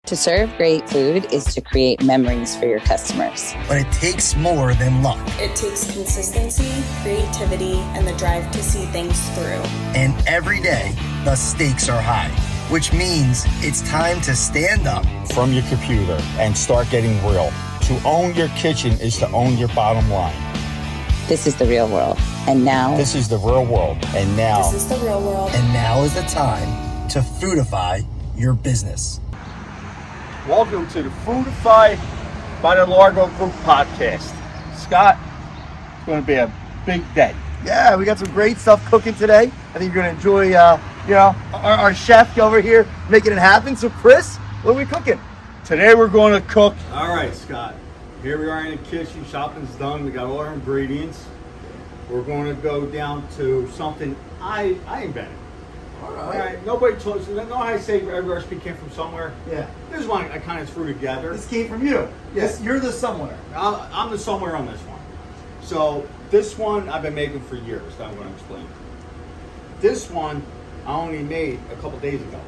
To serve great food is to create memories for your customers. But it takes more than luck. It takes consistency, creativity, and the drive to see things through. And every day, the stakes are high, which means it's time to stand up from your computer and start getting real. To own your kitchen is to own your bottom line. This is the real world. And now... This is the real world. And now... This is the real world. And now is the time to foodify your business. Welcome to the Foodify by the Largo Group podcast. Scott, it's going to be a big day. Yeah, we got some great stuff cooking today. I think you're going to enjoy, our chef over here making it happen. So, Chris, what are we cooking? Today we're going to cook. All right, Scott. Here we are in the kitchen. Shopping's done. We got all our ingredients. We're going to go down to something I invented. All right. Nobody told us. You know how I say every recipe came from somewhere? Yeah. This one I kind of threw together. This came from you. Yes, you're the somewhere. I'm the somewhere on this one. So this one I've been making for years. That I'm going to explain. This one I only made a couple days ago.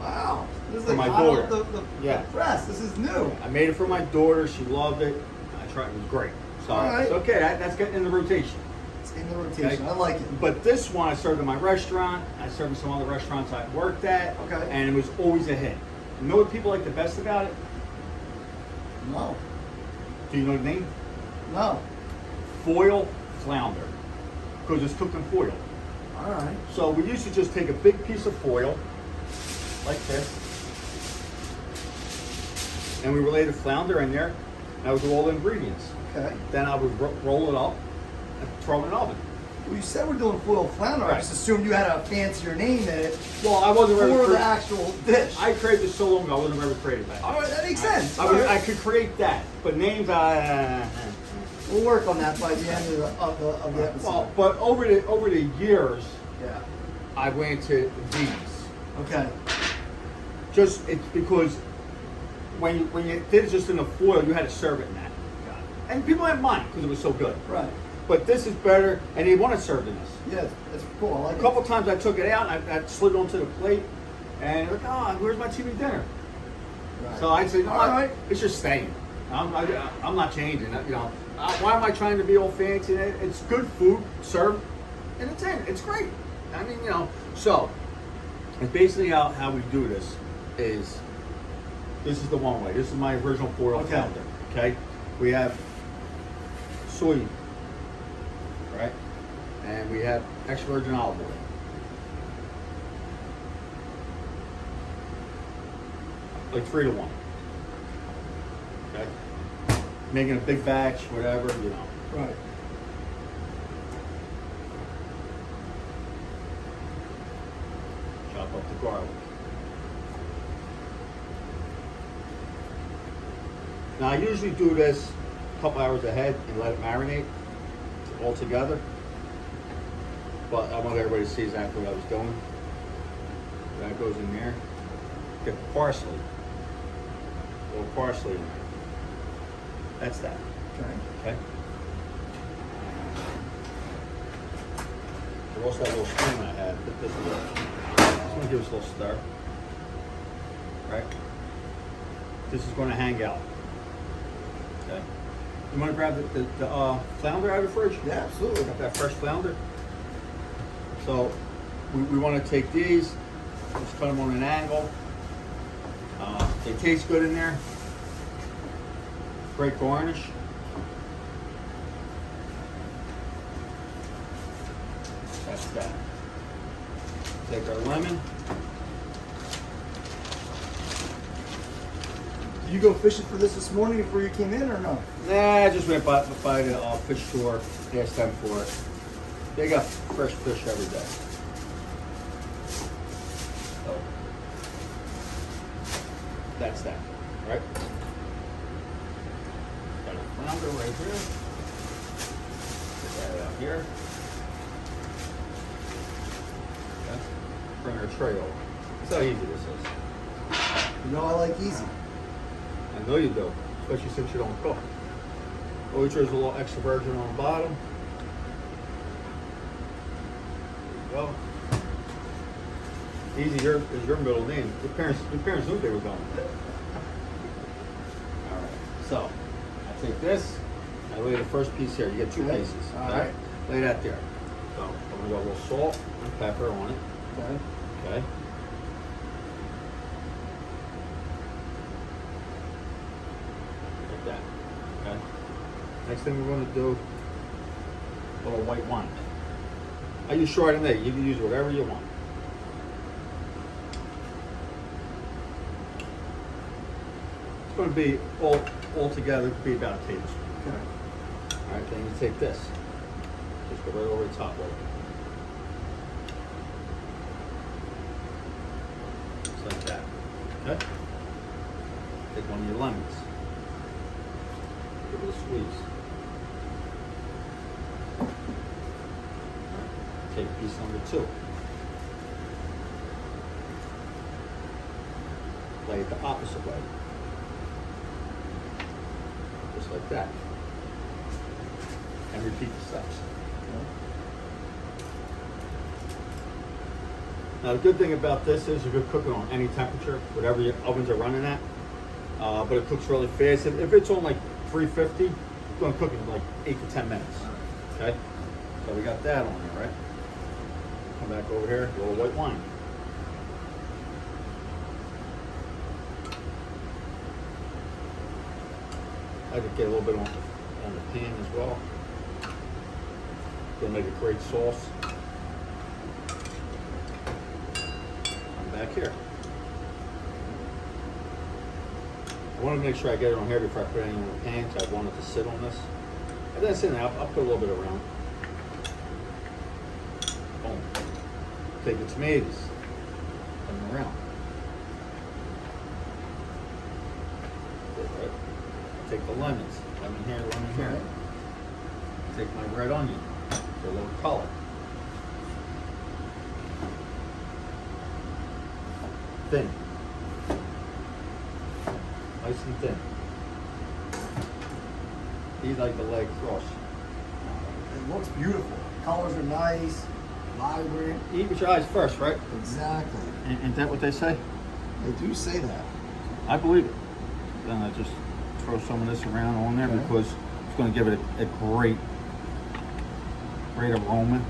Wow. This is for like my hot daughter. off the press. This is new. I made it for my daughter. She loved it. I tried. It was great. So all right. It's okay. That's getting in the rotation. It's in the rotation. Okay. I like it. But this one I served in my restaurant. I served in some other restaurants I worked at. Okay. And it was always a hit. You know what people like the best about it? No. Do you know the name? No. Foil flounder. Because it's cooked in foil. All right. So we used to just take a big piece of foil, like this, and we would lay the flounder in there. That was all the ingredients. Okay. Then I would roll it up and throw it in the oven. Well, you said we're doing foil flounder. I Right. just assumed you had a fancier name in it Well, I wasn't ready for for the actual dish. I created this so long ago, I wasn't ready to create that. All right, that makes sense. I could create that, but names, We'll work on that by the end of the episode. well, but over the years, yeah. I went to these. Okay. Just it's because when you did it just in the foil, you had to serve it in that. And people didn't mind because it was so good. Right. But this is better, and you want to serve in this. Yeah, that's cool. I like A couple times I took it out, and I slid it onto the plate, and like, oh, where's my TV dinner? Right. So I said, no, All right. it's just staying. I'm not changing. You know, why am I trying to be all fancy? It's good food served, and it's in. It's great. I mean, you know. So, and basically how we do this is the one way. This is my original foil flounder. Okay, we have soy, right, and we have extra virgin olive oil. Like 3 to 1. Okay? Making a big batch, whatever, you know. Right. Chop up the garlic. Now I usually do this a couple hours ahead and let it marinate all together. But I want everybody to see exactly what I was doing. That goes in there. Get the parsley. A little parsley in there. That's that. Okay. Okay. We also got a little spoon I had. Put this in. Just want to give us a little stir. Right. This is going to hang out. Okay. You want to grab the flounder out of the fridge? Yeah, absolutely. Got that fresh flounder. So we want to take these. Just cut them on an angle. They taste good in there. Great garnish. That's that. Take our lemon. Did you go fishing for this morning before you came in, or no? Nah, I just went by the fish store, asked them for it. They got fresh fish every day. So, that's that, right? Got a flounder right here. Put that out here. Okay. Bring our tray over. That's how easy this is. You know I like easy. I know you do, especially since you don't cook. Always there's a little extra virgin on the bottom. There you go. Easy is your middle name. Your parents knew they were going. So, I take this, I lay the first piece here. You get two pieces. All right. Lay that there. So, I'm gonna go a little salt and pepper on it. Okay. Okay. Like that. Okay. Next thing we're gonna do, a little white wine. I use Chardonnay. You can use whatever you want. It's going to be all together. It could be about a tablespoon. Okay. All right. Then you take this. Just go right over the top of it. Just like that. Okay. Take one of your lemons. Give it a squeeze. Take piece number 2. Lay it the opposite way. Just like that. And repeat the steps. Now the good thing about this is you could cook it on any temperature, whatever your ovens are running at. But it cooks really fast. If it's on like 350, it's going to cook in like 8 to 10 minutes. Okay? So we got that on there, right? Come back over here, a little white wine. I could get a little bit on the pan as well. Gonna make a great sauce. Come back here. I want to make sure I get it on here before I put it in the pan, because I want it to sit on this. And then sit there, I'll put a little bit around. Boom. Take the tomatoes, put them around. Right. Take the lemons, lemon here, lemon here. Take my red onion, for a little color. Thin. Nice and thin. These like the leg cross. It looks beautiful. Colors are nice, vibrant. Eat with your eyes first, right? Exactly. Ain't that what they say? They do say that. I believe it. Then I just throw some of this around on there because it's going to give it a great aroma.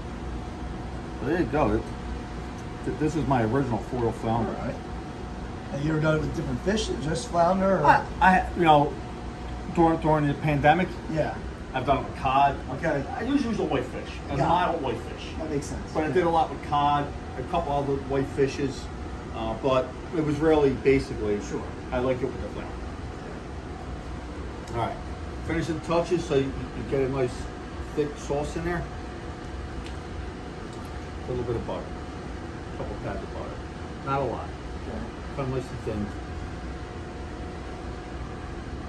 So there you go. This is my original foil flounder. All right. Have you ever done it with different fish, just flounder? Or? I during the pandemic, Yeah. I've done it with cod. Okay. I usually use a whitefish, a Got it. mild whitefish. That makes sense. But I did a lot with cod, a couple other white fishes, but it was really basically, Sure. I like it with the flounder. All right, finishing touches so you get a nice thick sauce in there. A little bit of butter, a couple pads of butter, not a lot. Okay. Cut nice and thin.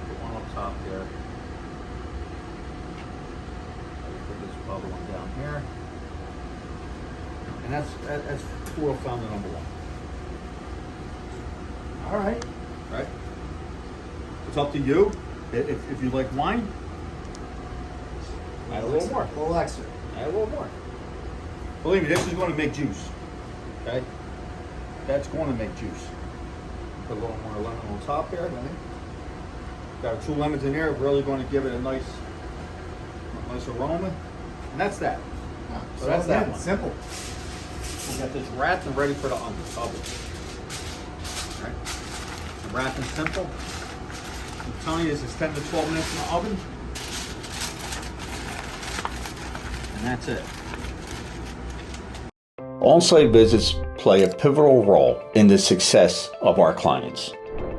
Put one up top there. Put this other one down here. And that's foil flounder number 1. All right. Right? It's up to you. If you like wine, add a little more. A little extra. Add a little more. Believe me, this is going to make juice. Okay? That's going to make juice. Put a little more lemon on top here. Okay. Got 2 lemons in there, really going to give it a nice aroma. And that's that. So that's that one. Simple. We got this wrapped and ready for the oven. Right? Wrapped and simple. I'm telling you, this is 10 to 12 minutes in the oven. And that's it. On-site visits play a pivotal role in the success of our clients.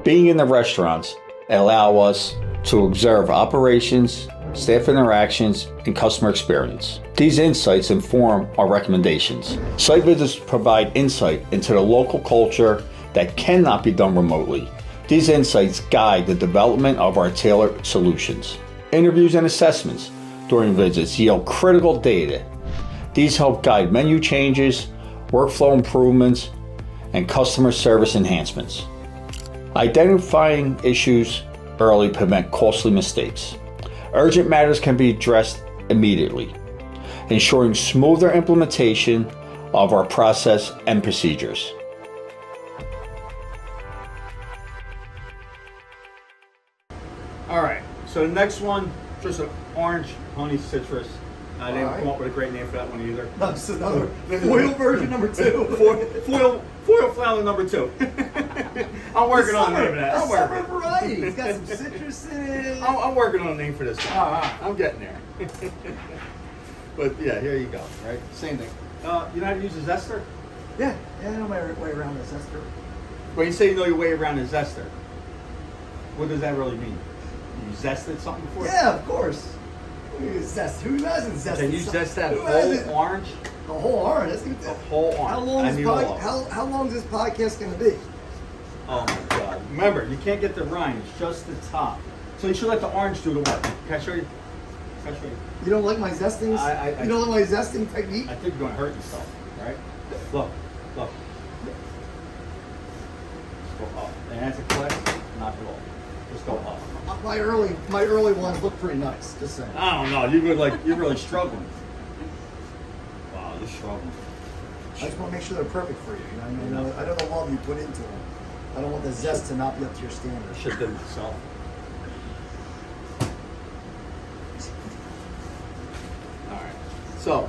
Being in the restaurants allow us to observe operations, staff interactions, and customer experience. These insights inform our recommendations. Site visits provide insight into the local culture that cannot be done remotely. These insights guide the development of our tailored solutions. Interviews and assessments during visits yield critical data. These help guide menu changes, workflow improvements, and customer service enhancements. Identifying issues early prevent costly mistakes. Urgent matters can be addressed immediately, ensuring smoother implementation of our process and procedures. All right. So the next one, just an orange honey citrus. I didn't Alright. come up with a great name for that one either. That's another foil version number 2. Foil flounder number 2. I'm working on a name for that. I'm Summer working. variety. It's got some citrus in it. I'm working on a name for this one. Alright. I'm getting there. But yeah, here you go. Right, same thing. You know how to use a zester? Yeah, I know my way around this. That's true. When you say you know your way around a zester, what does that really mean? You zested something before? Yeah, of course. Zest. Who hasn't zested? Can you zest that Who hasn't? whole orange? The whole orange. That's good. The whole orange. How long I is need all of it. how long is this podcast going to be? Oh my god. Remember, you can't get the rind, it's just the top. So you should let the orange do the work. Can I show you? Can I show you? You don't like my zesting? I- You don't like my zesting technique? I think you're going to hurt yourself, right? Look, look. Just go up. And as it collects, knock it off. Just go up. My early ones look pretty nice. Just saying. I don't know. You're really struggling. Wow, you're struggling. I just want to make sure they're perfect for you. You know, I know the love you put into them. I don't want the zest to not be up to your I standard. should have done it myself. All right. So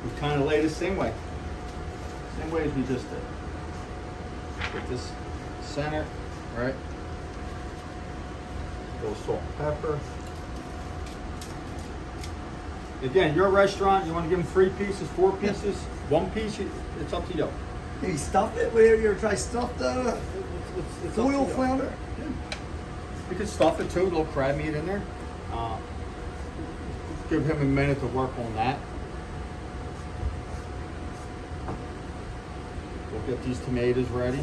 we kind of lay the same way as we just did. Put this center, right? A little salt and pepper. Again, your restaurant, you want to give them 3 pieces, 4 pieces, 1 piece, it's up to you. Maybe stuff it. Whatever you ever try stuffed It's up to foil you. flounder? You can stuff it too, a little crab meat in there. Give him a minute to work on that. We'll get these tomatoes ready.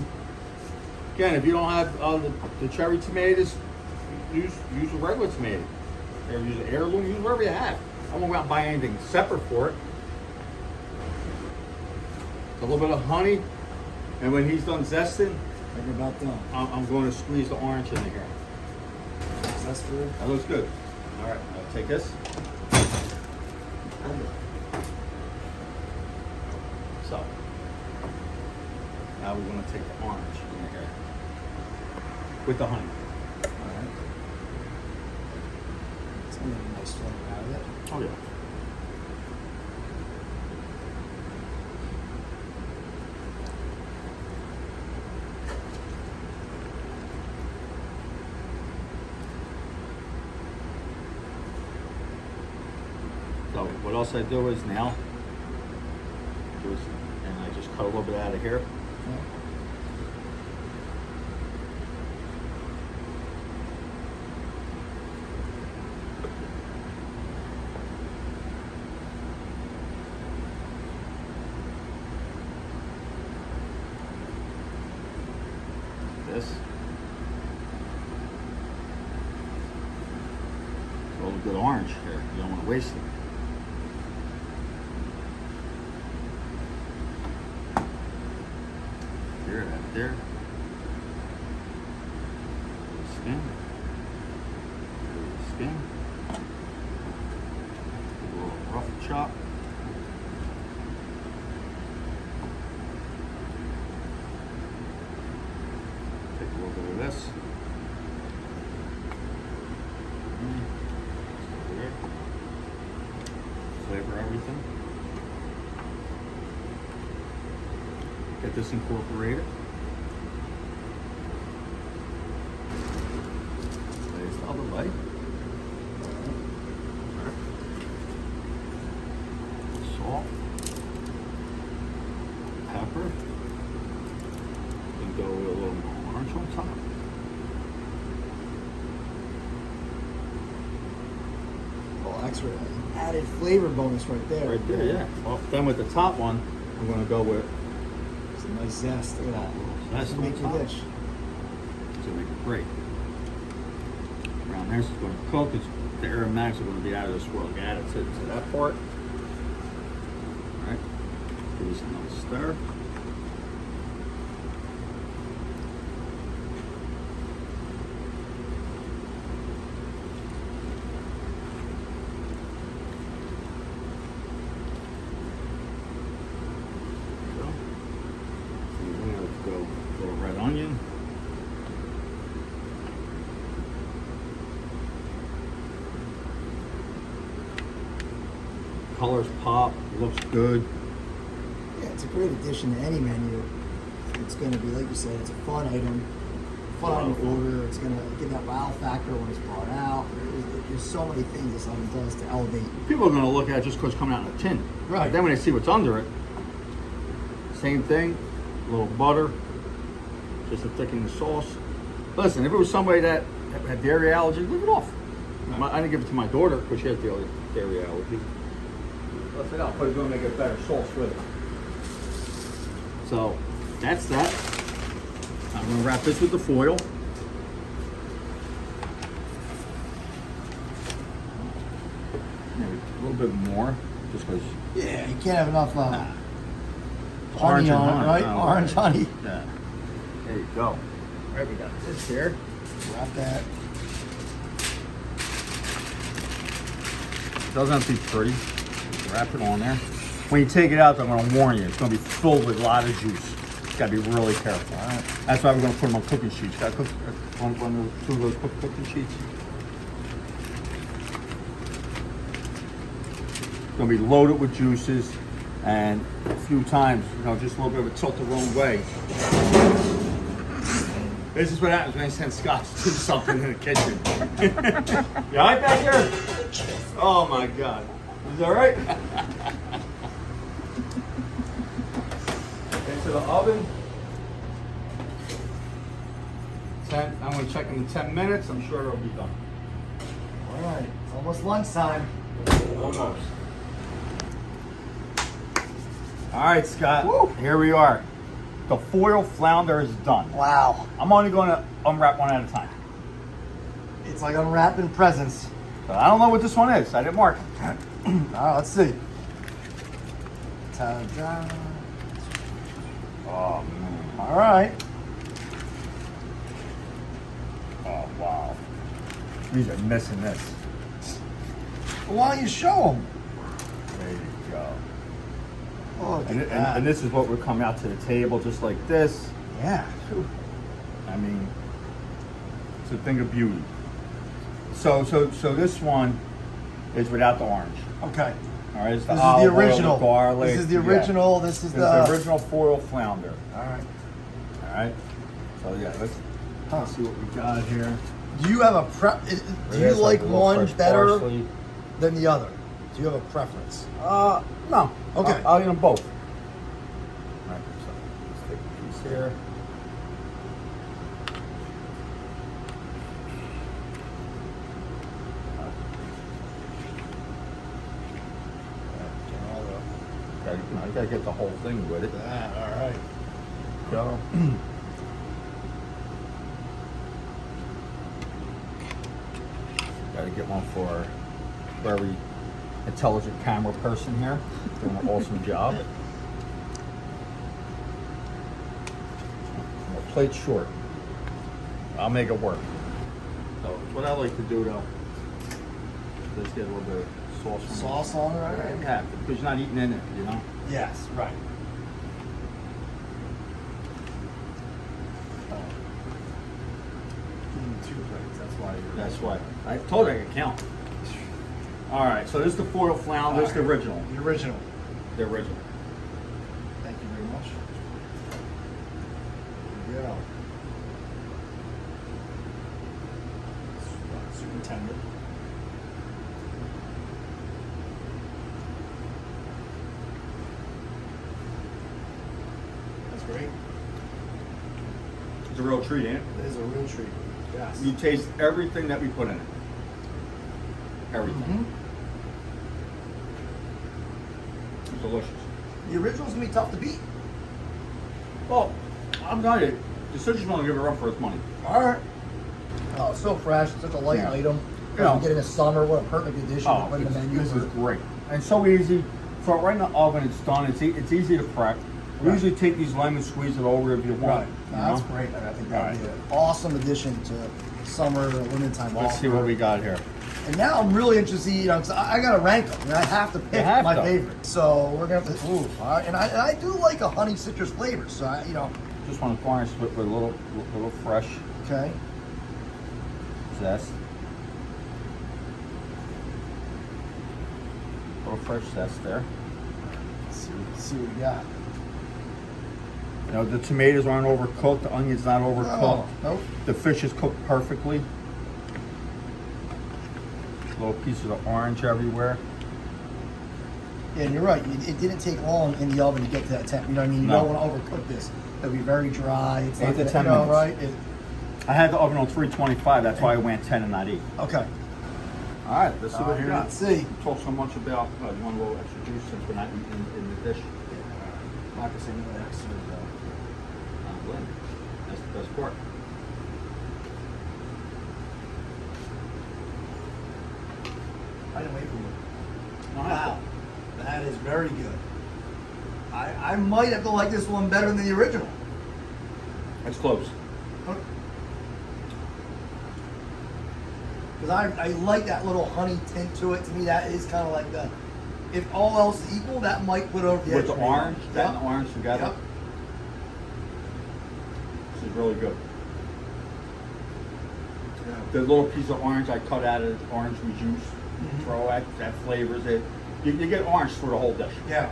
Again, if you don't have the cherry tomatoes, use a regular tomato. Or use an heirloom, use whatever you have. I won't go out and buy anything separate for it. A little bit of honey, and when he's done zesting, Like you're about done. I'm going to squeeze the orange in here. Zest for it. That looks good. All right, I'll take this. So, now we're going to take the orange in here with the honey. Alright. It's gonna make a nice flavor out of it. Oh yeah. So what else I do is now, and I just cut a little bit out of here. This. It's all the good orange here. You don't want to waste it. There, that there. The skin. The skin. A little rough chop. Take a little bit of this. Over there. Flavor everything. Get this incorporated. Lay this the other way. Salt. Pepper. And go with a little more orange on top. Well, extra added flavor bonus right there. Right there, yeah. Well, then with the top one, I'm going to go with It's a nice zest. Look at that. That's Make your dish. to make it great. Around there's going to cook. The aromatics are going to be out of this world. Add it to that part. All right. Give this another stir. Go a little red onion. colors pop. Looks good. Yeah, it's a great addition to any menu. It's going to be, like you said, it's a fun item, fun order. It's going to give that wow factor when it's brought out. There's so many things this oven does to elevate. People are going to look at it just because it's coming out in a tin. Right. But then when they see what's under it, same thing, a little butter, just to thicken the sauce. Listen, if it was somebody that had dairy allergy, leave it off. I didn't give it to my daughter because she has dairy allergy. Left it out, but it's going to make a better sauce with it. So that's that. I'm going to wrap this with the foil. Maybe a little bit more, just because. Yeah, you can't have enough Orange honey and on it, honey, right? no. Orange honey. Yeah. There you go. All right, we got this here. Wrap that. Doesn't have to be pretty. Wrap it on there. When you take it out, I'm going to warn you, it's going to be filled with a lot of juice. You got to be really careful. All right. That's why we're going to put them on cooking sheets. Got to cook on two of those cooking sheets. It's going to be loaded with juices, and a few times, just a little bit of a tilt the wrong way. This is what happens when I send Scott to do something in the kitchen. You all right back here? Oh my God. Is that all right? Into the oven. I'm going to check in 10 minutes. I'm sure it'll be done. All right, it's almost lunchtime. Almost. All right, Scott. Woo. Here we are. The foil flounder is done. Wow. I'm only going to unwrap one at a time. It's like unwrapping presents. So I don't know what this one is. I didn't mark it. All right, let's see. Ta-da. Oh, man. All right. Oh, wow. These are missing this. Well, why don't you show them? There you go. Oh, And this is what would come out to the table just like this. yeah. I mean, it's a thing of beauty. So this one is without the orange. Okay. All right, it's the This is the olive oil, original. the garlic. This is the yeah. original. This is This is the. the original foil flounder. All right. All right. So yeah, let's see what we got here. Do you have a do you There's like a little one fresh better parsley. than the other? Do you have a preference? No. Okay. I'll eat them both. All right. So let's take a piece here. You gotta get the whole thing with it. All right. Go. Gotta get one for very intelligent camera person here. Doing an awesome job. My plate's short. I'll make it work. So what I like to do though, just get a little bit of sauce from Sauce on it, right? Yeah, because you're not eating in it, you know? Yes, right. Two plates. That's why. That's why. I told you I could count. All right, so this is the foil flounder. This is the original. The original. The original. Thank you very much. There you go. Super tender. That's great. It's a real treat, ain't it? It is a real treat. Yes. You taste everything that we put in it. Everything. Mhm. It's delicious. The original's gonna be tough to beat. Well, I'm telling you, the citrus one will give it a run for its money. All right. Oh, it's so fresh. It's such a light Yeah. item. Yeah. You get in the summer. What a perfect addition to put in the menu. this is great. And so easy. Throw it right in the oven. It's done. It's easy to prep. We Right. usually take these lemons, squeeze it over if you want. Right. you No, that's know? great. I think All that'd be right. an awesome addition to summer limited time Let's offer. see what we got here. And now I'm really interested, because I got to rank them. And I have to pick have my to. favorite. So we're gonna have to. Ooh, all right. And I do like a honey citrus flavor. So Just want to garnish with a little fresh Okay. zest. little fresh zest there. Let's see what we got. You know, the tomatoes aren't overcooked, the onion's not overcooked. Oh, nope. The fish is cooked perfectly. Little pieces of orange everywhere. Yeah, and you're right. It didn't take long in the oven to get to that temp. You know what I mean? You No. don't want to overcook this. It'll be very dry. It's 8 not to gonna- 10 you know, minutes. right? I had the oven on 325, that's why I went 10 and not 8. Okay. All right, let's see what we got. Let's see. Talk so much about, you want a little extra juice since we're not in the dish. Not gonna say no extra. Blend. That's the best part. I didn't wait for you. No, Wow, that is very good. I might have to like this one better than the original. It's close. Because I like that little honey tint to it. To me, that is kind of like the, if all else is equal, that might put over the With edge the for me. orange, that and Yep. the orange together. Yep. This is really good. The little piece of orange I cut out of the orange juice, throw that flavors it. You get orange for the whole dish, Yeah.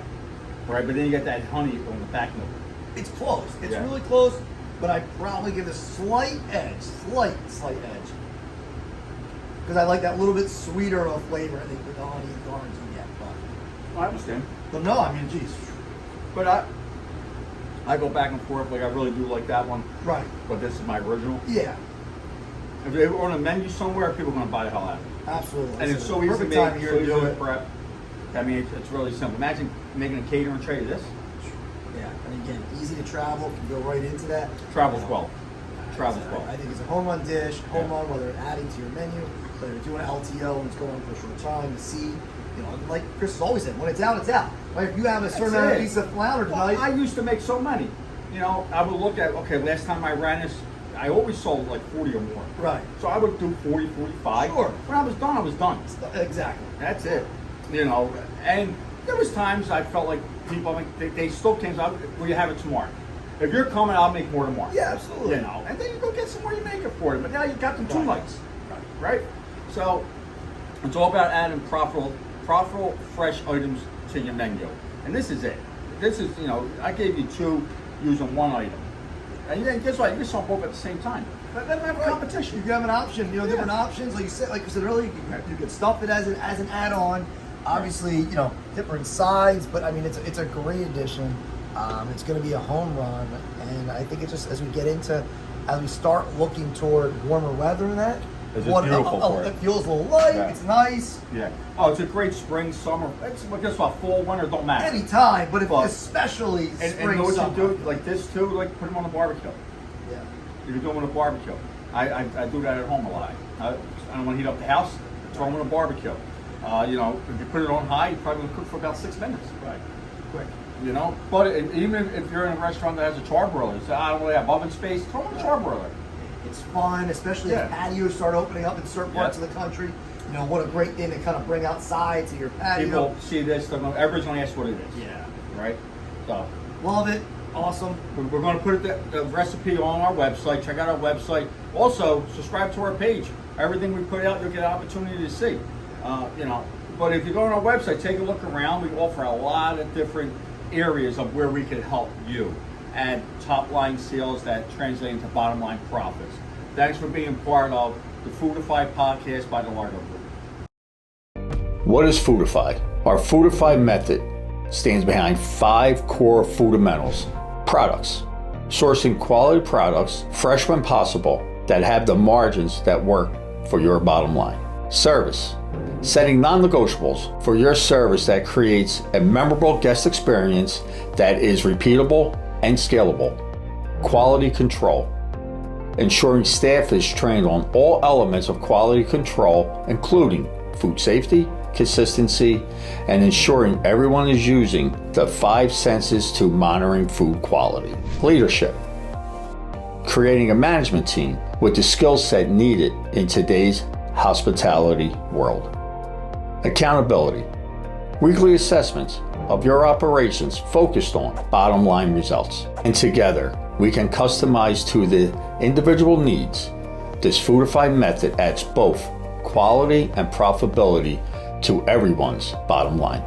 right? But then you get that honey on the back note. It's close. It's Yeah. really close, but I probably give it a slight edge, slight edge. Because I like that little bit sweeter of flavor, I think, with the honey and the orange you get. I understand. But no, I mean, geez. But I go back and forth. Like I really do like that one, Right. but this is my original. Yeah, If they were on a menu somewhere, people are gonna buy the hell out of it. absolutely. And it's so easy to perfect make, time of year so to easy do to it. prep. I mean, it's really simple. Imagine making a catering tray of this. Yeah, and again, easy to travel, can go right into that. Travels well. Travels well. I think it's a home run dish, home run, whether adding to your menu, whether you're doing LTO and it's going for a short time to see, you know, like Chris has always said, when it's out, it's out. Like if you have a certain That's amount of it. pieces of flounder Well, tonight, I used to make so many. You know, I would look at, okay, last time I ran this, I always sold like 40 or more. right, So I would do 40, 45. Sure. When I was done, I was done. exactly. That's it. You know, and there was times I felt like people, I mean, they still came out, will you have it tomorrow? If you're coming, I'll make more tomorrow. Yeah, absolutely. You know, and then you go get some more, you make it for them. But now you got them 2 nights, right? So it's all about adding profitable, fresh items to your menu. And this is it. This is, you know, I gave you 2 using 1 item. And then guess what? You can sell both at the same time. That doesn't have competition. You have an option, you know, different options. Like you said earlier, you can stuff it as an add-on. Obviously, you know, different sides, but I mean, it's a great addition. It's going to be a home run, and I think it's just as we start looking toward warmer weather and that. It's just beautiful for it. It feels a little light. Yeah. It's nice. Yeah. Oh, it's a great spring, summer. It's guess what? Fall, winter, don't matter. Any time, but But- especially And spring, you know what summer. you do? Like this too, like put them on a barbecue. Yeah. If you're doing a barbecue. I do that at home a lot. I don't want to heat up the house, throw them in a barbecue. You know, if you put it on high, you're probably going to cook for about 6 minutes. Right. Quick. You know, but even if you're in a restaurant that has a charbroiler, you say, I don't really have oven space, throw in a charbroiler. It's fun, especially Yeah. as patios start opening up in certain parts Yeah. of the country. You know, what a great thing to kind of bring outside to your patio. People see this, they're going, everybody's going to ask what it is. Yeah. Right? So. Love it. Awesome. We're going to put the recipe on our website. Check out our website. Also, subscribe to our page. Everything we put out, you'll get an opportunity to see. You know, but if you go on our website, take a look around. We offer a lot of different areas of where we can help you and top line sales that translate into bottom line profits. Thanks for being part of the Foodify podcast by the Largo Group. What is Foodify? Our Foodify method stands behind 5 core fundamentals. Products. Sourcing quality products, fresh when possible, that have the margins that work for your bottom line. Service. Setting non-negotiables for your service that creates a memorable guest experience that is repeatable and scalable. Quality control. Ensuring staff is trained on all elements of quality control, including food safety, consistency, and ensuring everyone is using the 5 senses to monitoring food quality. Leadership. Creating a management team with the skill set needed in today's hospitality world. Accountability. Weekly assessments of your operations focused on bottom line results. And together, we can customize to the individual needs. This Foodify method adds both quality and profitability to everyone's bottom line.